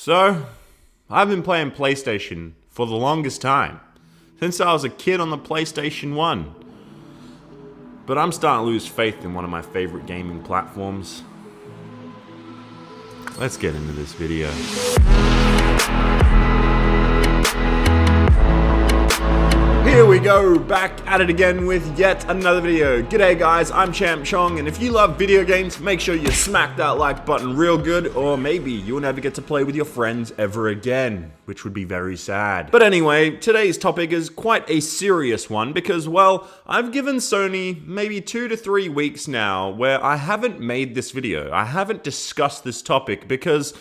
So, I've been playing PlayStation for the longest time, since I was a kid on the PlayStation 1. But I'm starting to lose faith in one of my favorite gaming platforms. Let's get into this video. Here we go, back at it again with yet another video. G'day guys, I'm Champ Chong, and if you love video games, make sure you smack that like button real good, or maybe you'll never get to play with your friends ever again, which would be very sad. But anyway, today's topic is quite a serious one because, well, I've given Sony maybe 2 to 3 weeks now where I haven't made this video. I haven't discussed this topic because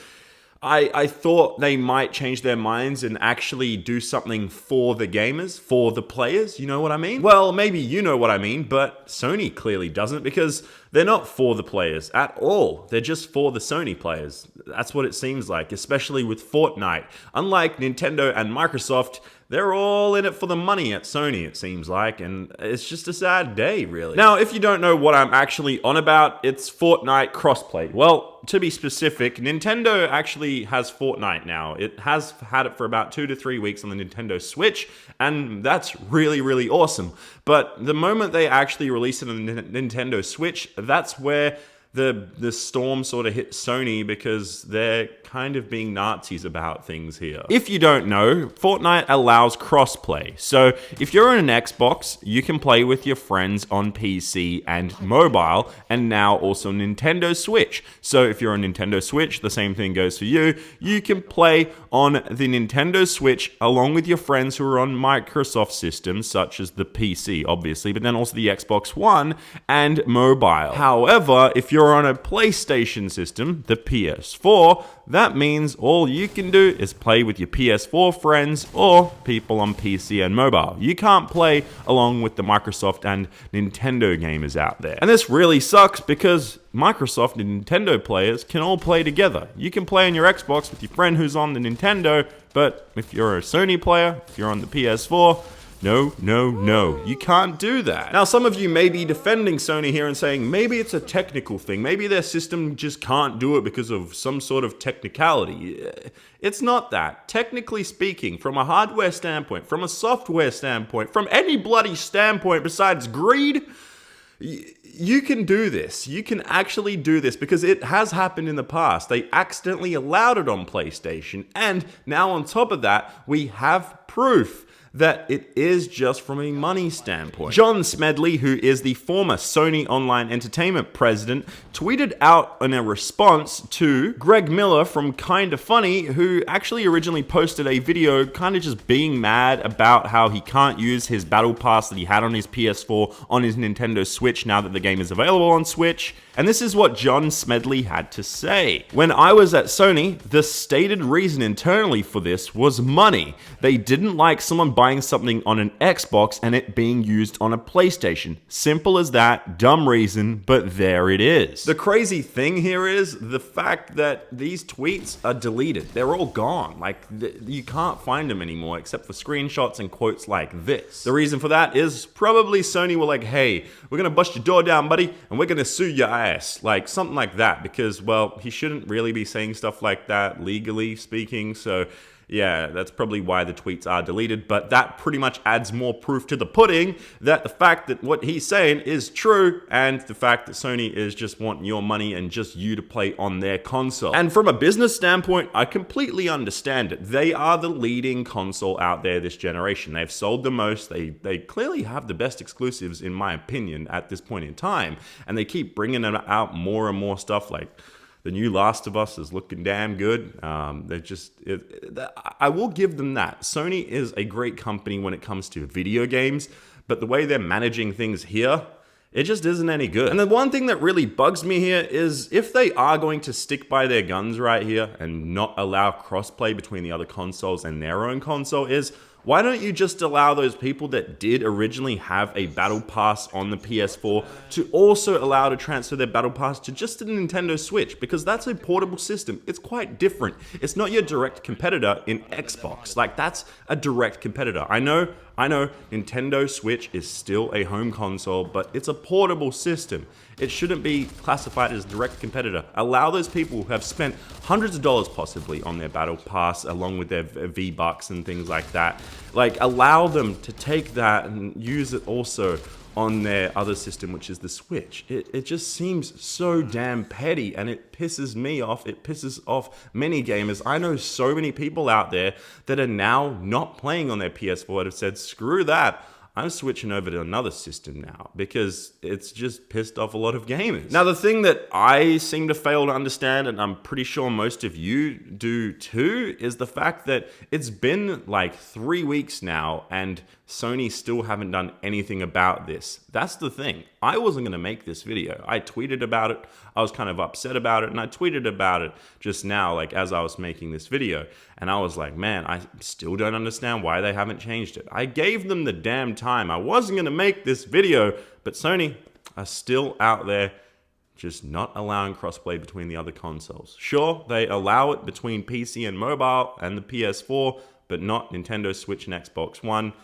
I thought they might change their minds and actually do something for the gamers, for the players, you know what I mean? Well, maybe you know what I mean, but Sony clearly doesn't because they're not for the players at all. They're just for the Sony players. That's what it seems like, especially with Fortnite. Unlike Nintendo and Microsoft, they're all in it for the money at Sony, it seems like, and it's just a sad day, really. Now, if you don't know what I'm actually on about, it's Fortnite crossplay. Well, to be specific, Nintendo actually has Fortnite now. It has had it for about 2 to 3 weeks on the Nintendo Switch, and that's really, really awesome. But the moment they actually release it on the Nintendo Switch, that's where the storm sort of hit Sony because they're kind of being Nazis about things here. If you don't know, Fortnite allows crossplay. So if you're on an Xbox, you can play with your friends on PC and mobile, and now also Nintendo Switch. So if you're on Nintendo Switch, the same thing goes for you. You can play on the Nintendo Switch along with your friends who are on Microsoft systems, such as the PC, obviously, but then also the Xbox One and mobile. However, if you're on a PlayStation system, the PS4, that means all you can do is play with your PS4 friends or people on PC and mobile. You can't play along with the Microsoft and Nintendo gamers out there. And this really sucks because Microsoft and Nintendo players can all play together. You can play on your Xbox with your friend who's on the Nintendo, but if you're a Sony player, if you're on the PS4, no, you can't do that. Now, some of you may be defending Sony here and saying maybe it's a technical thing. Maybe their system just can't do it because of some sort of technicality. It's not that. Technically speaking, from a hardware standpoint, from a software standpoint, from any bloody standpoint besides greed, you can do this. You can actually do this because it has happened in the past. They accidentally allowed it on PlayStation, and now on top of that, we have proof that it is just from a money standpoint. John Smedley, who is the former Sony Online Entertainment president, tweeted out in a response to Greg Miller from Kinda Funny, who actually originally posted a video kind of just being mad about how he can't use his Battle Pass that he had on his PS4 on his Nintendo Switch now that the game is available on Switch. And this is what John Smedley had to say. When I was at Sony, the stated reason internally for this was money. They didn't like someone buying something on an Xbox and it being used on a PlayStation. Simple as that, dumb reason, but there it is. The crazy thing here is the fact that these tweets are deleted. They're all gone. Like, you can't find them anymore except for screenshots and quotes like this. The reason for that is probably Sony were like, hey, we're gonna bust your door down, buddy, and we're gonna sue your ass. Like, something like that, because, well, he shouldn't really be saying stuff like that, legally speaking, so yeah, that's probably why the tweets are deleted, but that pretty much adds more proof to the pudding that the fact that what he's saying is true, and the fact that Sony is just wanting your money and just you to play on their console. And from a business standpoint, I completely understand it. They are the leading console out there this generation. They've sold the most. They clearly have the best exclusives, in my opinion, at this point in time, and they keep bringing out more and more stuff. Like, the new Last of Us is looking damn good. I will give them that. Sony is a great company when it comes to video games, but the way they're managing things here, it just isn't any good. And the one thing that really bugs me here is if they are going to stick by their guns right here and not allow crossplay between the other consoles and their own console is, why don't you just allow those people that did originally have a Battle Pass on the PS4 to also allow to transfer their Battle Pass to just the Nintendo Switch? Because that's a portable system. It's quite different. It's not your direct competitor in Xbox. Like, that's a direct competitor. I know I know Nintendo Switch is still a home console, but it's a portable system. It shouldn't be classified as a direct competitor. Allow those people who have spent hundreds of dollars possibly on their Battle Pass, along with their V-Bucks and things like that. Like, allow them to take that and use it also on their other system, which is the Switch. It just seems so damn petty, and it pisses me off. It pisses off many gamers. I know so many people out there that are now not playing on their PS4 that have said, screw that, I'm switching over to another system now, because it's just pissed off a lot of gamers. Now, the thing that I seem to fail to understand, and I'm pretty sure most of you do too, is the fact that it's been like 3 weeks now and Sony still haven't done anything about this. That's the thing. I wasn't going to make this video. I tweeted about it. I was kind of upset about it, and I tweeted about it just now, like as I was making this video. And I was like, man, I still don't understand why they haven't changed it. I gave them the damn time. I wasn't going to make this video, but Sony are still out there just not allowing crossplay between the other consoles. Sure, they allow it between PC and mobile and the PS4, but not Nintendo Switch and Xbox One.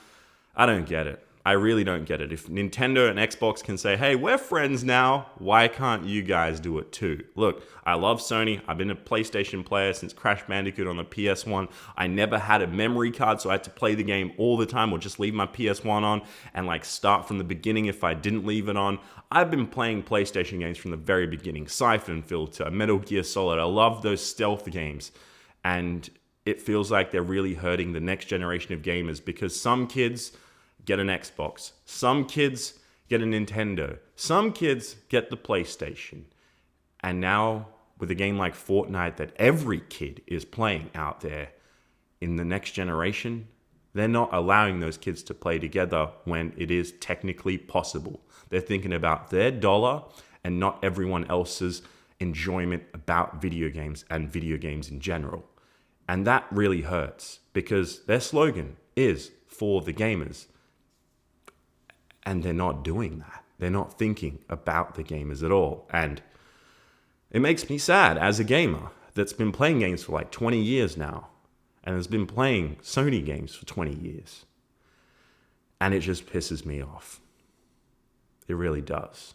I don't get it. I really don't get it. If Nintendo and Xbox can say, hey, we're friends now, why can't you guys do it too? Look, I love Sony. I've been a PlayStation player since Crash Bandicoot on the PS1. I never had a memory card, so I had to play the game all the time or just leave my PS1 on and like start from the beginning if I didn't leave it on. I've been playing PlayStation games from the very beginning. Siphon Filter, Metal Gear Solid. I love those stealth games. And it feels like they're really hurting the next generation of gamers, because some kids get an Xbox, some kids get a Nintendo, some kids get the PlayStation. And now with a game like Fortnite that every kid is playing out there, in the next generation, they're not allowing those kids to play together when it is technically possible. They're thinking about their dollar and not everyone else's enjoyment about video games and video games in general. And that really hurts, because their slogan is for the gamers. And they're not doing that. They're not thinking about the gamers at all. And it makes me sad as a gamer that's been playing games for like 20 years now, and has been playing Sony games for 20 years. And it just pisses me off. It really does.